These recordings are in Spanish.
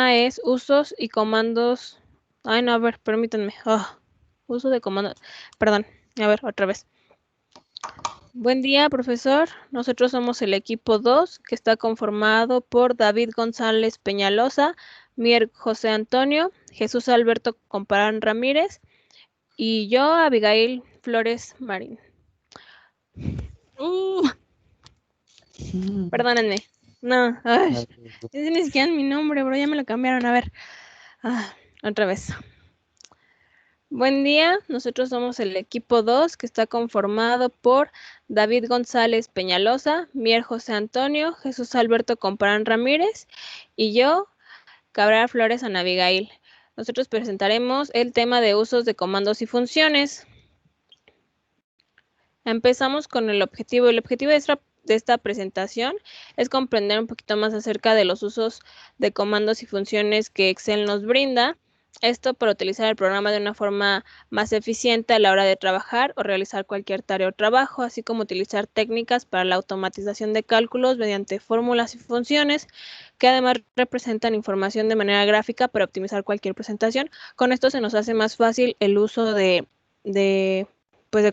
es usos y comandos. Ay, no, a ver, permítanme. Uso de comandos. Perdón, a ver, otra vez. Buen día, profesor. Nosotros somos el equipo 2, que está conformado por David González Peñalosa, Mier José Antonio, Jesús Alberto Comparán Ramírez y yo, Abigail Flores Marín. Perdónenme. No, ay, ni siquiera mi nombre, bro, ya me lo cambiaron. A ver, otra vez. Buen día, nosotros somos el equipo 2, que está conformado por David González Peñalosa, Mier José Antonio, Jesús Alberto Comparán Ramírez y yo, Cabral Flores Ana Abigail. Nosotros presentaremos el tema de usos de comandos y funciones. Empezamos con el objetivo. El objetivo de esta presentación es comprender un poquito más acerca de los usos de comandos y funciones que Excel nos brinda. Esto para utilizar el programa de una forma más eficiente a la hora de trabajar o realizar cualquier tarea o trabajo, así como utilizar técnicas para la automatización de cálculos mediante fórmulas y funciones que además representan información de manera gráfica para optimizar cualquier presentación. Con esto se nos hace más fácil el uso de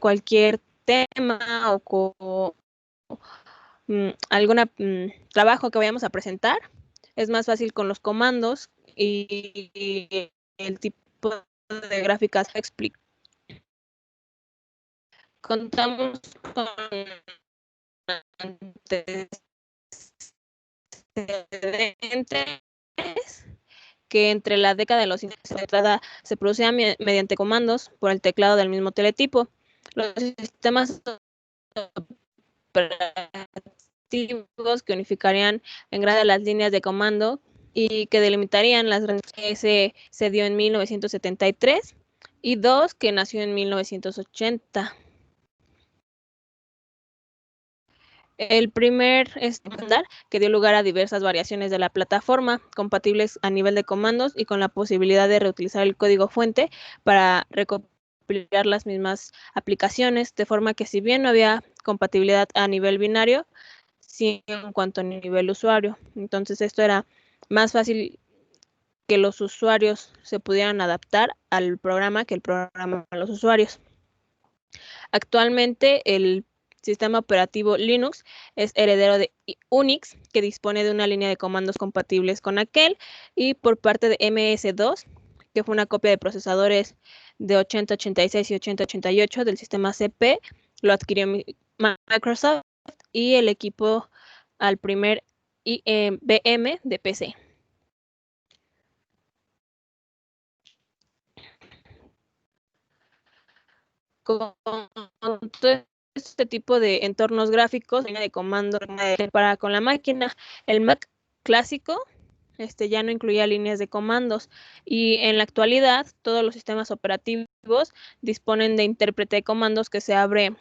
cualquier tema o algún trabajo que vayamos a presentar. Es más fácil con los comandos y el tipo de gráficas que explico. Contamos con antecedentes que entre la década de los 50 se producían mediante comandos por el teclado del mismo teletipo. Los sistemas operativos que unificarían en grande las líneas de comando y que delimitarían las grandes que se dio en 1973 y 2 que nació en 1980. El primer estándar que dio lugar a diversas variaciones de la plataforma, compatibles a nivel de comandos y con la posibilidad de reutilizar el código fuente para recopilar las mismas aplicaciones, de forma que si bien no había compatibilidad a nivel binario, sí en cuanto a nivel usuario. Entonces esto era más fácil que los usuarios se pudieran adaptar al programa que el programa a los usuarios. Actualmente el sistema operativo Linux es heredero de Unix, que dispone de una línea de comandos compatibles con aquel, y por parte de MS-DOS, que fue una copia de procesadores de 8086 y 8088 del sistema CP, lo adquirió Microsoft y el equipo al primer IBM de PC. Con todo este tipo de entornos gráficos, línea de comando para con la máquina, el Mac clásico ya no incluía líneas de comandos y en la actualidad todos los sistemas operativos disponen de intérprete de comandos que se abre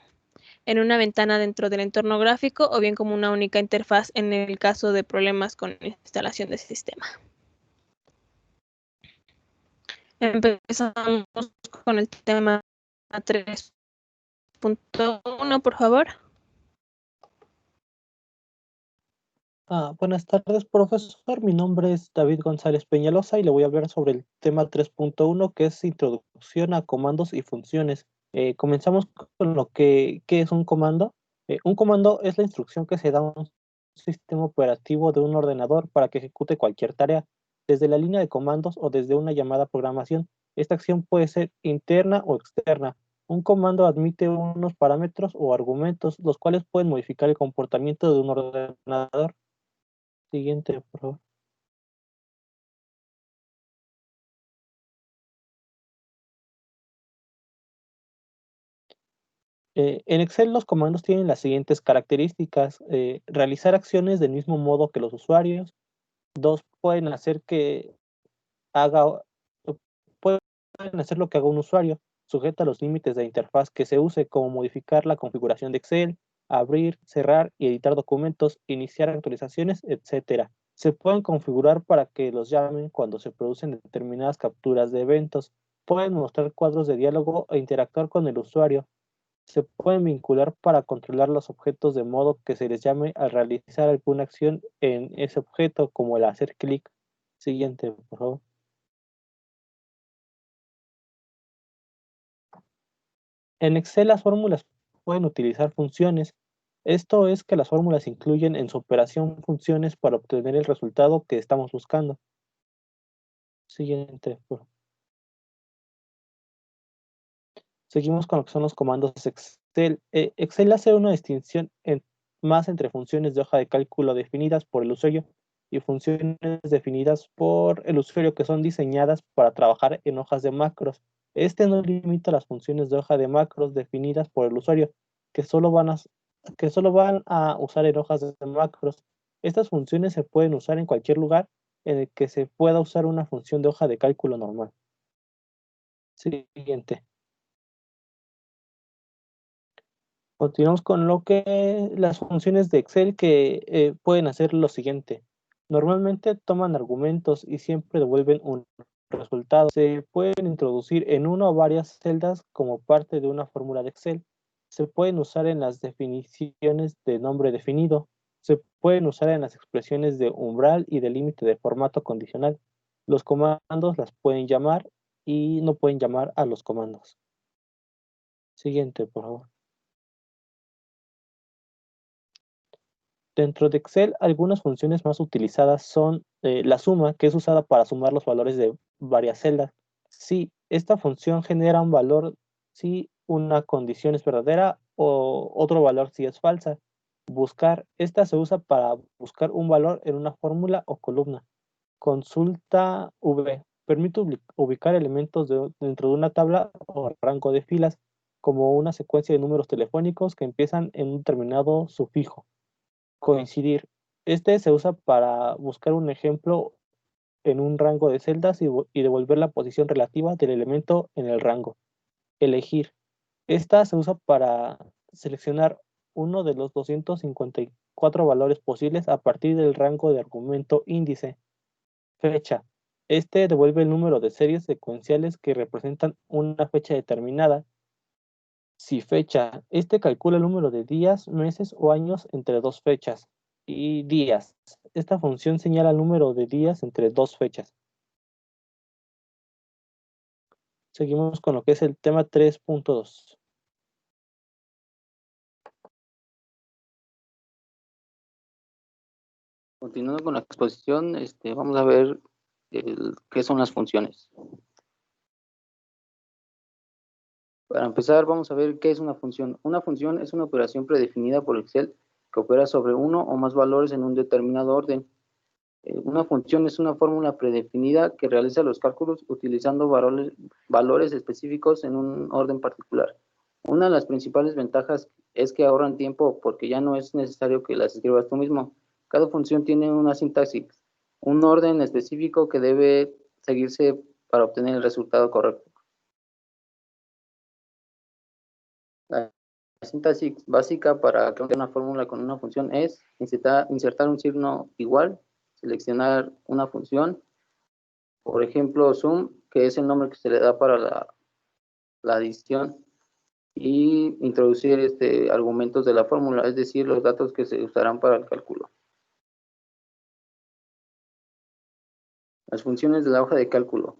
en una ventana dentro del entorno gráfico o bien como una única interfaz en el caso de problemas con instalación de sistema. Empezamos con el tema 3.1, por favor. Buenas tardes, profesor. Mi nombre es David González Peñalosa y le voy a hablar sobre el tema 3.1, que es introducción a comandos y funciones. Comenzamos con lo que ¿qué es un comando? Un comando es la instrucción que se da a un sistema operativo de un ordenador para que ejecute cualquier tarea, desde la línea de comandos o desde una llamada a programación. Esta acción puede ser interna o externa. Un comando admite unos parámetros o argumentos, los cuales pueden modificar el comportamiento de un ordenador. Siguiente, por favor. En Excel los comandos tienen las siguientes características. Realizar acciones del mismo modo que los usuarios. Dos, pueden hacer lo que haga un usuario, sujeta a los límites de interfaz que se use, como modificar la configuración de Excel, abrir, cerrar y editar documentos, iniciar actualizaciones, etc. Se pueden configurar para que los llamen cuando se producen determinadas capturas de eventos. Pueden mostrar cuadros de diálogo e interactuar con el usuario. Se pueden vincular para controlar los objetos de modo que se les llame al realizar alguna acción en ese objeto, como el hacer clic. Siguiente, por favor. En Excel las fórmulas pueden utilizar funciones. Esto es que las fórmulas incluyen en su operación funciones para obtener el resultado que estamos buscando. Siguiente, por favor. Seguimos con lo que son los comandos Excel. Excel hace una distinción más entre funciones de hoja de cálculo definidas por el usuario y funciones definidas por el usuario que son diseñadas para trabajar en hojas de macros. Este no limita las funciones de hoja de macros definidas por el usuario, que solo van a, que solo van a usar en hojas de macros. Estas funciones se pueden usar en cualquier lugar en el que se pueda usar una función de hoja de cálculo normal. Siguiente. Continuamos con lo que las funciones de Excel que pueden hacer lo siguiente. Normalmente toman argumentos y siempre devuelven un resultado. Se pueden introducir en una o varias celdas como parte de una fórmula de Excel. Se pueden usar en las definiciones de nombre definido. Se pueden usar en las expresiones de umbral y de límite de formato condicional. Los comandos las pueden llamar y no pueden llamar a los comandos. Siguiente, por favor. Dentro de Excel, algunas funciones más utilizadas son la suma, que es usada para sumar los valores de varias celdas. Si esta función genera un valor si una condición es verdadera o otro valor si es falsa. Buscar, esta se usa para buscar un valor en una fórmula o columna. Consulta V, permite ubicar elementos dentro de una tabla o rango de filas, como una secuencia de números telefónicos que empiezan en un determinado sufijo. Coincidir. Este se usa para buscar un ejemplo en un rango de celdas y devolver la posición relativa del elemento en el rango. Elegir. Esta se usa para seleccionar uno de los 254 valores posibles a partir del rango de argumento índice. Fecha. Este devuelve el número de series secuenciales que representan una fecha determinada. Si fecha, este calcula el número de días, meses o años entre dos fechas. Y días. Esta función señala el número de días entre dos fechas. Seguimos con lo que es el tema 3.2. Continuando con la exposición, vamos a ver qué son las funciones. Para empezar, vamos a ver qué es una función. Una función es una operación predefinida por Excel que opera sobre uno o más valores en un determinado orden. Una función es una fórmula predefinida que realiza los cálculos utilizando valores específicos en un orden particular. Una de las principales ventajas es que ahorran tiempo porque ya no es necesario que las escribas tú mismo. Cada función tiene una sintaxis, un orden específico que debe seguirse para obtener el resultado correcto. La sintaxis básica para crear una fórmula con una función es insertar un signo igual, seleccionar una función, por ejemplo, sum, que es el nombre que se le da para la adición, y introducir argumentos de la fórmula, es decir, los datos que se usarán para el cálculo. Las funciones de la hoja de cálculo.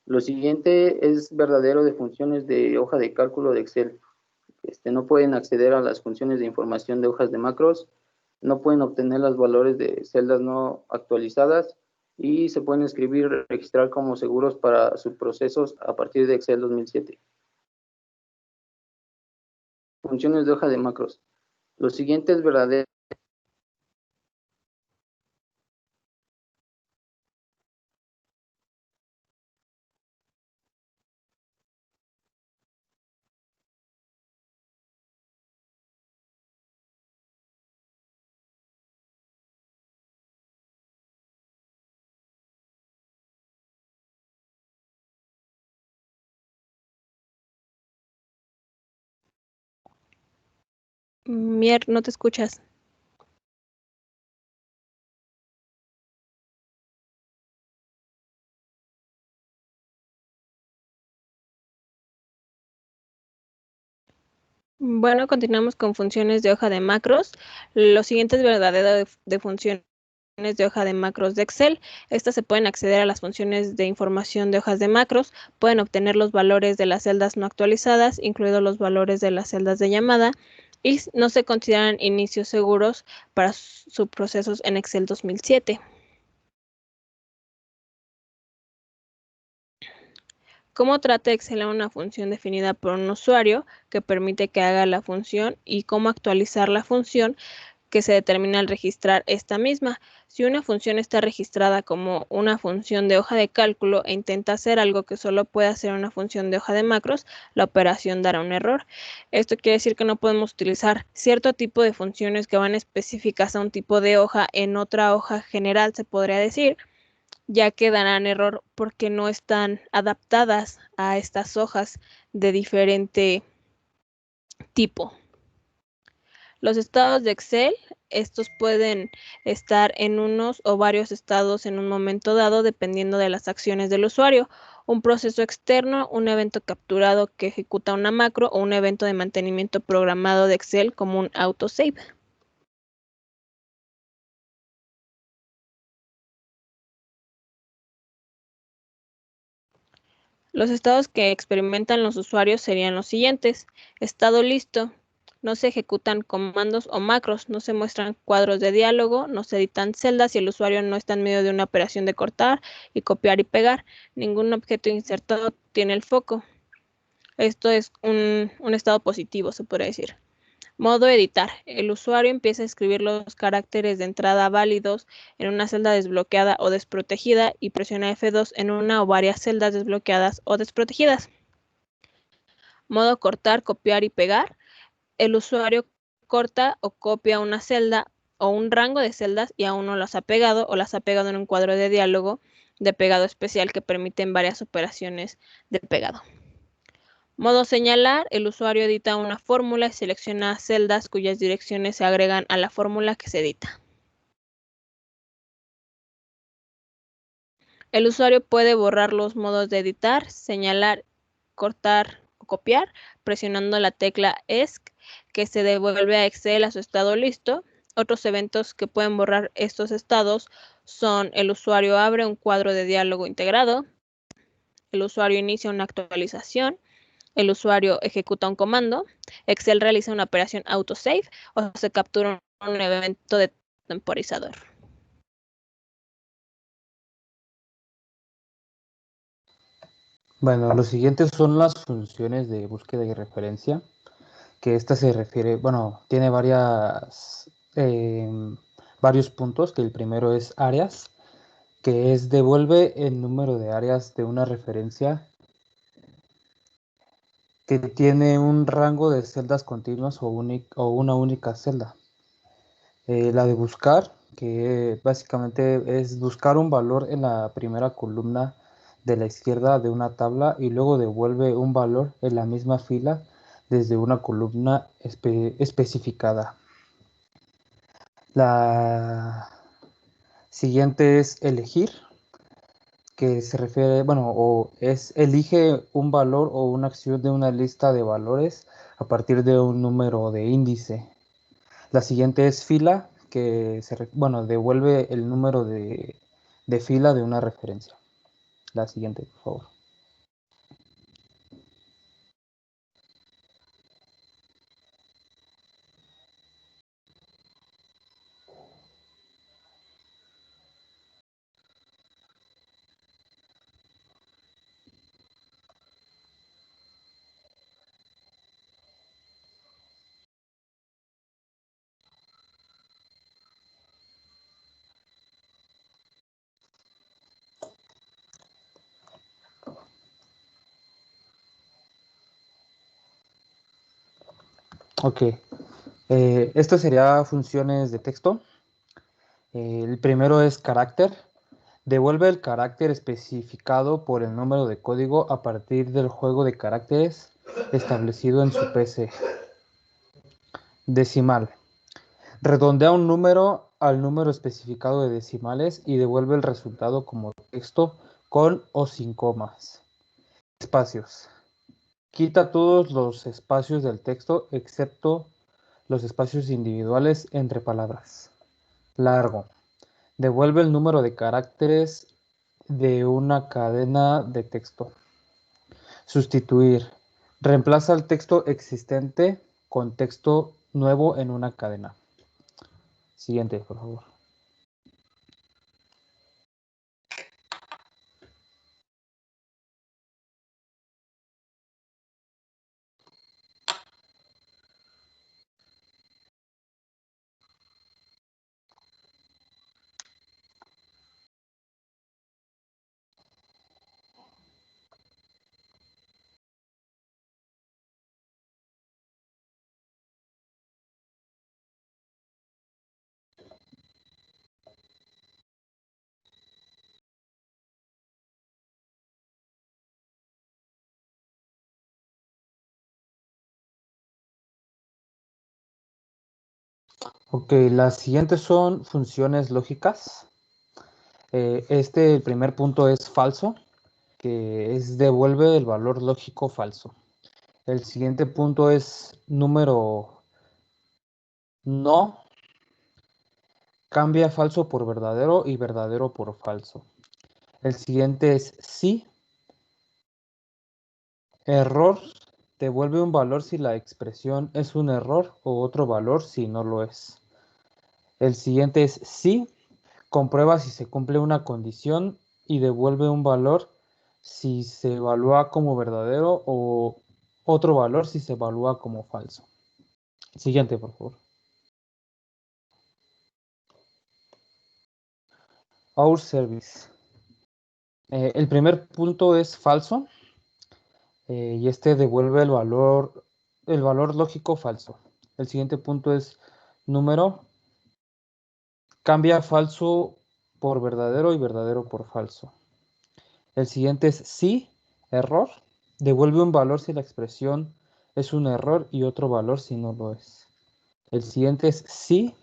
Lo siguiente es verdadero de funciones de hoja de cálculo de Excel. No pueden acceder a las funciones de información de hojas de macros, no pueden obtener los valores de celdas no actualizadas y se pueden escribir y registrar como seguros para subprocesos a partir de Excel 2007. Funciones de hoja de macros. Lo siguiente es verdadero. Mier, no te escuchas. Bueno, continuamos con funciones de hoja de macros. Lo siguiente es verdadero de funciones de hoja de macros de Excel. Estas se pueden acceder a las funciones de información de hojas de macros, pueden obtener los valores de las celdas no actualizadas, incluidos los valores de las celdas de llamada, y no se consideran inicios seguros para subprocesos en Excel 2007. ¿Cómo trata Excel a una función definida por un usuario que permite que haga la función y cómo actualizar la función que se determina al registrar esta misma? Si una función está registrada como una función de hoja de cálculo e intenta hacer algo que solo puede hacer una función de hoja de macros, la operación dará un error. Esto quiere decir que no podemos utilizar cierto tipo de funciones que van específicas a un tipo de hoja en otra hoja general, se podría decir, ya que darán error porque no están adaptadas a estas hojas de diferente tipo. Los estados de Excel, estos pueden estar en unos o varios estados en un momento dado dependiendo de las acciones del usuario. Un proceso externo, un evento capturado que ejecuta una macro o un evento de mantenimiento programado de Excel como un autosave. Los estados que experimentan los usuarios serían los siguientes. Estado listo. No se ejecutan comandos o macros, no se muestran cuadros de diálogo, no se editan celdas y el usuario no está en medio de una operación de cortar y copiar y pegar. Ningún objeto insertado tiene el foco. Esto es un estado positivo, se podría decir. Modo editar. El usuario empieza a escribir los caracteres de entrada válidos en una celda desbloqueada o desprotegida y presiona F2 en una o varias celdas desbloqueadas o desprotegidas. Modo cortar, copiar y pegar. El usuario corta o copia una celda o un rango de celdas y aún no las ha pegado o las ha pegado en un cuadro de diálogo de pegado especial que permiten varias operaciones de pegado. Modo señalar, el usuario edita una fórmula y selecciona celdas cuyas direcciones se agregan a la fórmula que se edita. El usuario puede borrar los modos de editar, señalar, cortar o copiar presionando la tecla ESC, que se devuelve a Excel a su estado listo. Otros eventos que pueden borrar estos estados son: el usuario abre un cuadro de diálogo integrado, el usuario inicia una actualización, el usuario ejecuta un comando, Excel realiza una operación autosave o se captura un evento de temporizador. Bueno, lo siguiente son las funciones de búsqueda y referencia, que esta se refiere, bueno, tiene varios puntos, que el primero es áreas, que es devuelve el número de áreas de una referencia que tiene un rango de celdas continuas o una única celda. La de buscar, que básicamente es buscar un valor en la primera columna de la izquierda de una tabla y luego devuelve un valor en la misma fila desde una columna especificada. La siguiente es elegir, que se refiere, bueno, o es elige un valor o una acción de una lista de valores a partir de un número de índice. La siguiente es fila, que devuelve el número de fila de una referencia. La siguiente, por favor. Ok. Esto sería funciones de texto. El primero es carácter. Devuelve el carácter especificado por el número de código a partir del juego de caracteres establecido en su PC. Decimal. Redondea un número al número especificado de decimales y devuelve el resultado como texto con o sin comas. Espacios. Quita todos los espacios del texto excepto los espacios individuales entre palabras. Largo. Devuelve el número de caracteres de una cadena de texto. Sustituir. Reemplaza el texto existente con texto nuevo en una cadena. Siguiente, por favor. Ok, las siguientes son funciones lógicas. El primer punto es falso, que es devuelve el valor lógico falso. El siguiente punto es número no, cambia falso por verdadero y verdadero por falso. El siguiente es sí, error, devuelve un valor si la expresión es un error o otro valor si no lo es. El siguiente es sí, comprueba si se cumple una condición y devuelve un valor si se evalúa como verdadero o otro valor si se evalúa como falso. Siguiente, por favor. Our service. El primer punto es falso y este devuelve el valor lógico falso. El siguiente punto es número, cambia falso por verdadero y verdadero por falso. El siguiente es sí, error, devuelve un valor si la expresión es un error y otro valor si no lo es. El siguiente es sí,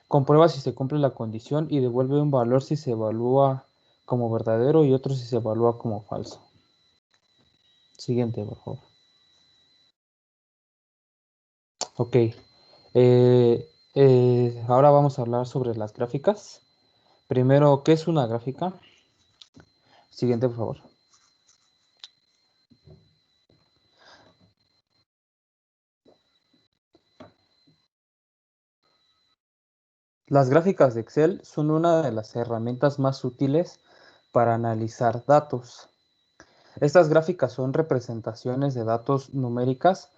comprueba si se cumple la condición y devuelve un valor si se evalúa como verdadero y otro si se evalúa como falso. Siguiente, por favor. Ok. Ahora vamos a hablar sobre las gráficas. Primero, ¿qué es una gráfica? Siguiente, por favor. Las gráficas de Excel son una de las herramientas más útiles para analizar datos. Estas gráficas son representaciones de datos numéricas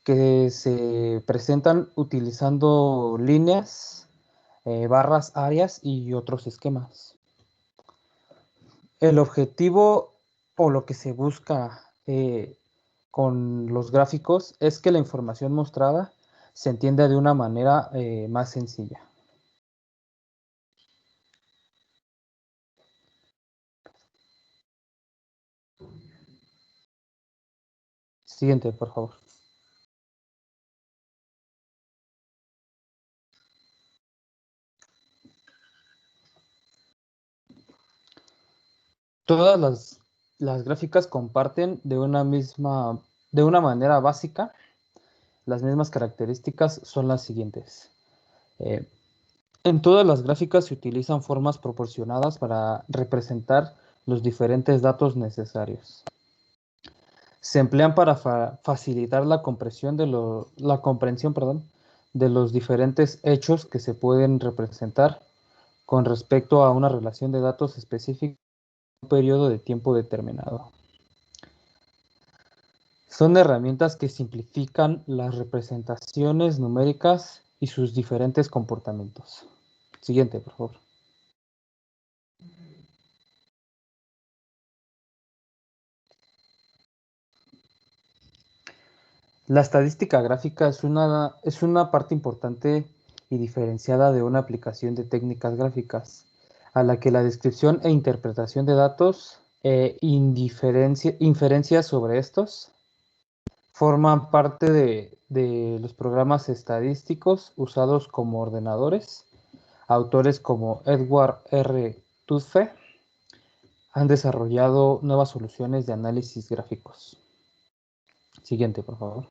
que se presentan utilizando líneas, barras, áreas y otros esquemas. El objetivo o lo que se busca con los gráficos es que la información mostrada se entienda de una manera más sencilla. Siguiente, por favor. Todas las gráficas comparten de una manera básica. Las mismas características son las siguientes. En todas las gráficas se utilizan formas proporcionadas para representar los diferentes datos necesarios. Se emplean para facilitar la comprensión de los diferentes hechos que se pueden representar con respecto a una relación de datos específica en un periodo de tiempo determinado. Son herramientas que simplifican las representaciones numéricas y sus diferentes comportamientos. Siguiente, por favor. La estadística gráfica es una parte importante y diferenciada de una aplicación de técnicas gráficas, a la que la descripción e interpretación de datos e inferencias sobre estos forman parte de los programas estadísticos usados como ordenadores. Autores como Edward R. Tufte han desarrollado nuevas soluciones de análisis gráficos. Siguiente, por favor.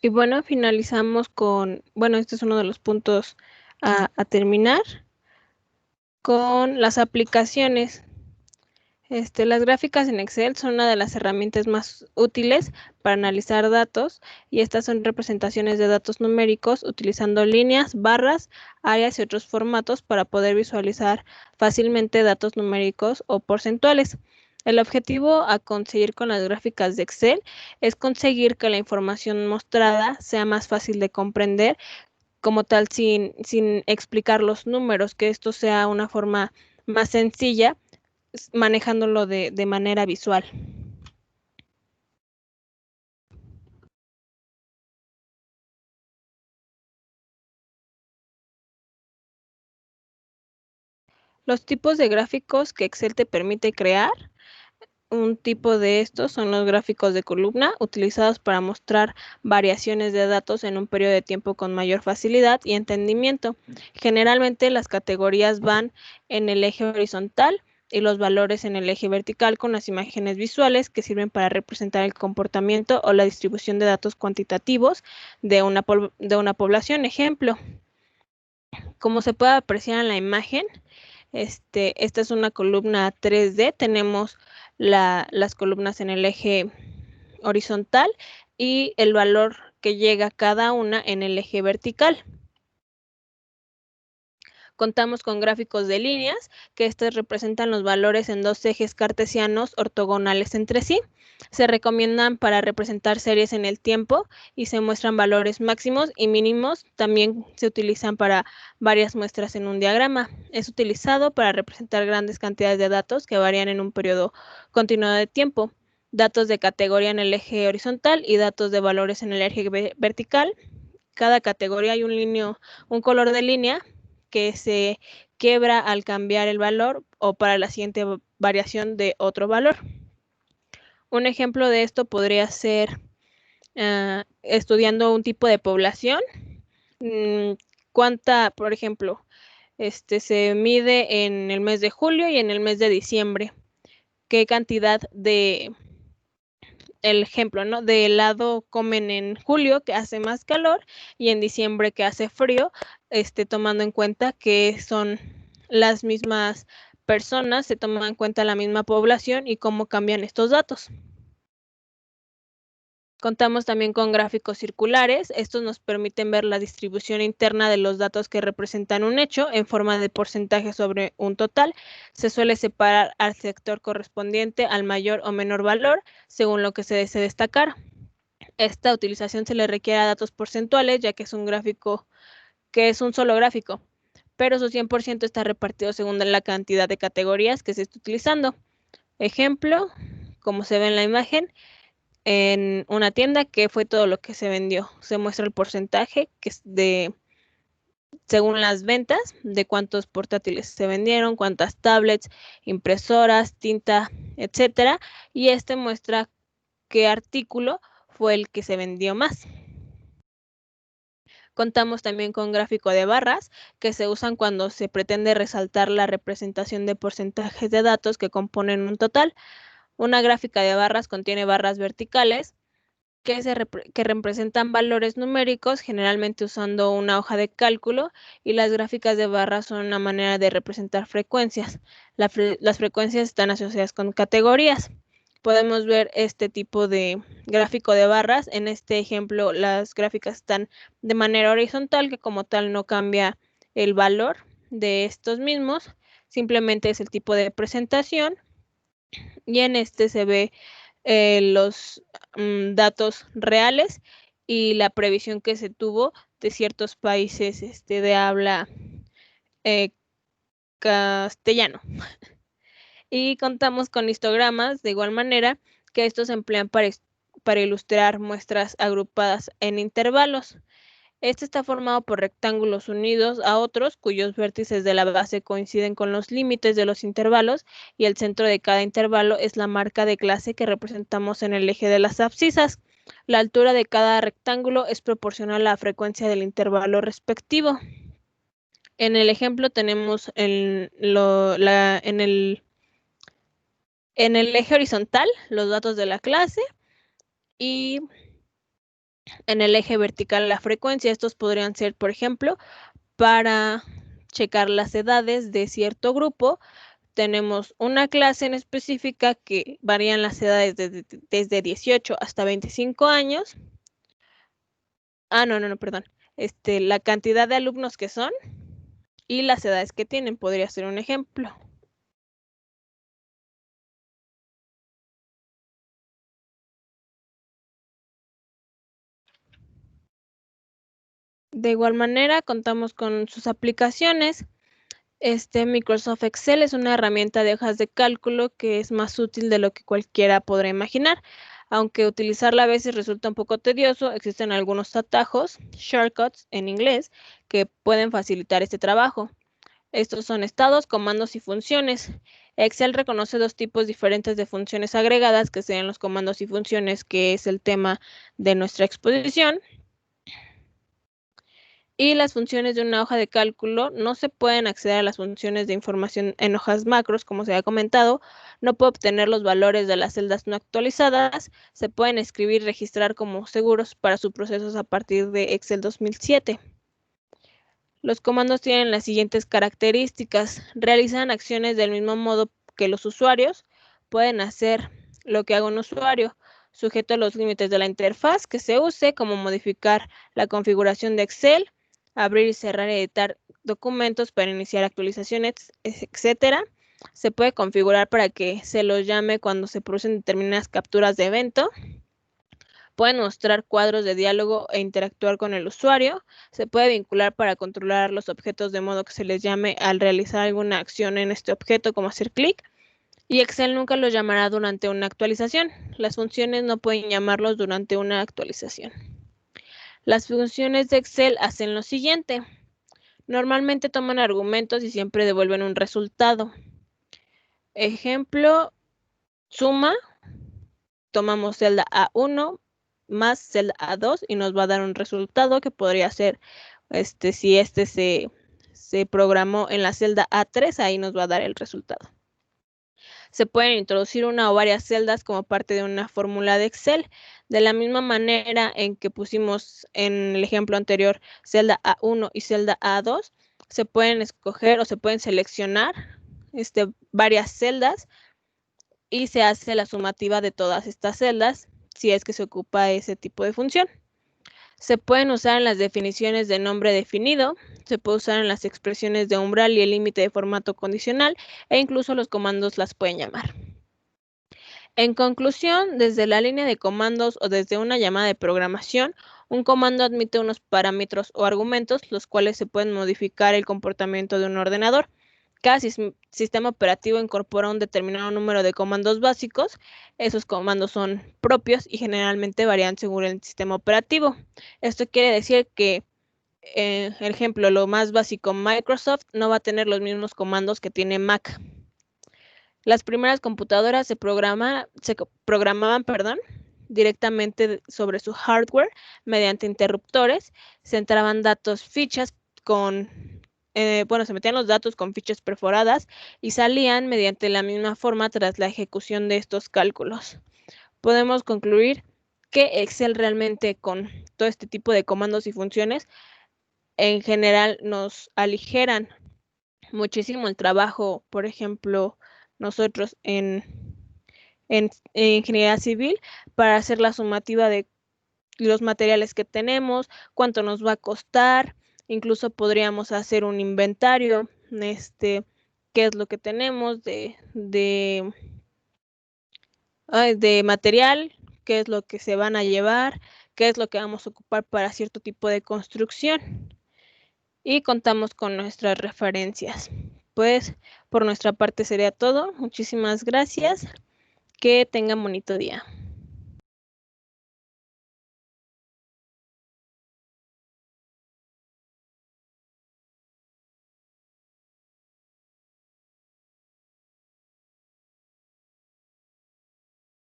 Y bueno, finalizamos con, bueno, este es uno de los puntos a terminar, con las aplicaciones. Las gráficas en Excel son una de las herramientas más útiles para analizar datos, y estas son representaciones de datos numéricos utilizando líneas, barras, áreas y otros formatos para poder visualizar fácilmente datos numéricos o porcentuales. El objetivo a conseguir con las gráficas de Excel es conseguir que la información mostrada sea más fácil de comprender, como tal, sin explicar los números, que esto sea una forma más sencilla, manejándolo de manera visual. Los tipos de gráficos que Excel te permite crear. Un tipo de estos son los gráficos de columna, utilizados para mostrar variaciones de datos en un periodo de tiempo con mayor facilidad y entendimiento. Generalmente las categorías van en el eje horizontal y los valores en el eje vertical, con las imágenes visuales que sirven para representar el comportamiento o la distribución de datos cuantitativos de una población. Ejemplo, como se puede apreciar en la imagen, esta es una columna 3D. Tenemos las columnas en el eje horizontal y el valor que llega cada una en el eje vertical. Contamos con gráficos de líneas, que estos representan los valores en dos ejes cartesianos ortogonales entre sí. Se recomiendan para representar series en el tiempo y se muestran valores máximos y mínimos. También se utilizan para varias muestras en un diagrama. Es utilizado para representar grandes cantidades de datos que varían en un periodo continuado de tiempo. Datos de categoría en el eje horizontal y datos de valores en el eje vertical. Cada categoría hay un color de línea que se quiebra al cambiar el valor o para la siguiente variación de otro valor. Un ejemplo de esto podría ser estudiando un tipo de población. Por ejemplo, se mide en el mes de julio y en el mes de diciembre. ¿Qué cantidad el ejemplo, ¿no?, de helado comen en julio, que hace más calor, y en diciembre, que hace frío, tomando en cuenta que son las mismas personas, se toma en cuenta la misma población y cómo cambian estos datos. Contamos también con gráficos circulares. Estos nos permiten ver la distribución interna de los datos que representan un hecho en forma de porcentaje sobre un total. Se suele separar al sector correspondiente al mayor o menor valor, según lo que se desee destacar. Esta utilización se le requiere a datos porcentuales, ya que es un gráfico que es un solo gráfico, pero su 100% está repartido según la cantidad de categorías que se está utilizando. Ejemplo, como se ve en la imagen, en una tienda, que fue todo lo que se vendió. Se muestra el porcentaje que es según las ventas, de cuántos portátiles se vendieron, cuántas tablets, impresoras, tinta, etcétera, y muestra qué artículo fue el que se vendió más. Contamos también con gráfico de barras, que se usan cuando se pretende resaltar la representación de porcentajes de datos que componen un total. Una gráfica de barras contiene barras verticales que representan valores numéricos, generalmente usando una hoja de cálculo, y las gráficas de barras son una manera de representar frecuencias. Las frecuencias están asociadas con categorías. Podemos ver este tipo de gráfico de barras. En este ejemplo, las gráficas están de manera horizontal, que como tal no cambia el valor de estos mismos, simplemente es el tipo de presentación, y en se ve los datos reales y la previsión que se tuvo de ciertos países de habla castellano. Y contamos con histogramas de igual manera, que estos se emplean para ilustrar muestras agrupadas en intervalos. Está formado por rectángulos unidos a otros cuyos vértices de la base coinciden con los límites de los intervalos, y el centro de cada intervalo es la marca de clase que representamos en el eje de las abscisas. La altura de cada rectángulo es proporcional a la frecuencia del intervalo respectivo. En el ejemplo tenemos en el eje horizontal los datos de la clase, y en el eje vertical la frecuencia. Estos podrían ser, por ejemplo, para checar las edades de cierto grupo. Tenemos una clase en específica que varían las edades desde 18 hasta 25 años. No, perdón. La cantidad de alumnos que son y las edades que tienen podría ser un ejemplo. De igual manera, contamos con sus aplicaciones. Microsoft Excel es una herramienta de hojas de cálculo que es más útil de lo que cualquiera podrá imaginar. Aunque utilizarla a veces resulta un poco tedioso, existen algunos atajos, shortcuts en inglés, que pueden facilitar este trabajo. Estos son estados, comandos y funciones. Excel reconoce dos tipos diferentes de funciones agregadas, que serían los comandos y funciones, que es el tema de nuestra exposición. Y las funciones de una hoja de cálculo no se pueden acceder a las funciones de información en hojas macros, como se ha comentado. No puede obtener los valores de las celdas no actualizadas. Se pueden escribir y registrar como seguros para sus procesos a partir de Excel 2007. Los comandos tienen las siguientes características. Realizan acciones del mismo modo que los usuarios. Pueden hacer lo que haga un usuario, sujeto a los límites de la interfaz que se use, como modificar la configuración de Excel, abrir y cerrar y editar documentos para iniciar actualizaciones, etc. Se puede configurar para que se los llame cuando se producen determinadas capturas de evento. Pueden mostrar cuadros de diálogo e interactuar con el usuario. Se puede vincular para controlar los objetos de modo que se les llame al realizar alguna acción en este objeto, como hacer clic. Y Excel nunca los llamará durante una actualización. Las funciones no pueden llamarlos durante una actualización. Las funciones de Excel hacen lo siguiente. Normalmente toman argumentos y siempre devuelven un resultado. Ejemplo, suma. Tomamos celda A1 más celda A2 y nos va a dar un resultado que podría ser, si se programó en la celda A3, ahí nos va a dar el resultado. Se pueden introducir una o varias celdas como parte de una fórmula de Excel. De la misma manera en que pusimos en el ejemplo anterior celda A1 y celda A2, se pueden escoger o se pueden seleccionar varias celdas y se hace la sumativa de todas estas celdas si es que se ocupa ese tipo de función. Se pueden usar en las definiciones de nombre definido, se puede usar en las expresiones de umbral y el límite de formato condicional, e incluso los comandos las pueden llamar. En conclusión, desde la línea de comandos o desde una llamada de programación, un comando admite unos parámetros o argumentos, los cuales se pueden modificar el comportamiento de un ordenador. Cada sistema operativo incorpora un determinado número de comandos básicos. Esos comandos son propios y generalmente varían según el sistema operativo. Esto quiere decir que, ejemplo, lo más básico, Microsoft no va a tener los mismos comandos que tiene Mac. Las primeras computadoras se programaban directamente sobre su hardware mediante interruptores. Se entraban datos, fichas se metían los datos con fichas perforadas y salían mediante la misma forma tras la ejecución de estos cálculos. Podemos concluir que Excel realmente, con todo este tipo de comandos y funciones, en general nos aligeran muchísimo el trabajo. Por ejemplo, nosotros en ingeniería civil, para hacer la sumativa de los materiales que tenemos, cuánto nos va a costar. Incluso podríamos hacer un inventario, qué es lo que tenemos de material, qué es lo que se van a llevar, qué es lo que vamos a ocupar para cierto tipo de construcción. Y contamos con nuestras referencias. Pues por nuestra parte sería todo. Muchísimas gracias. Que tengan bonito día.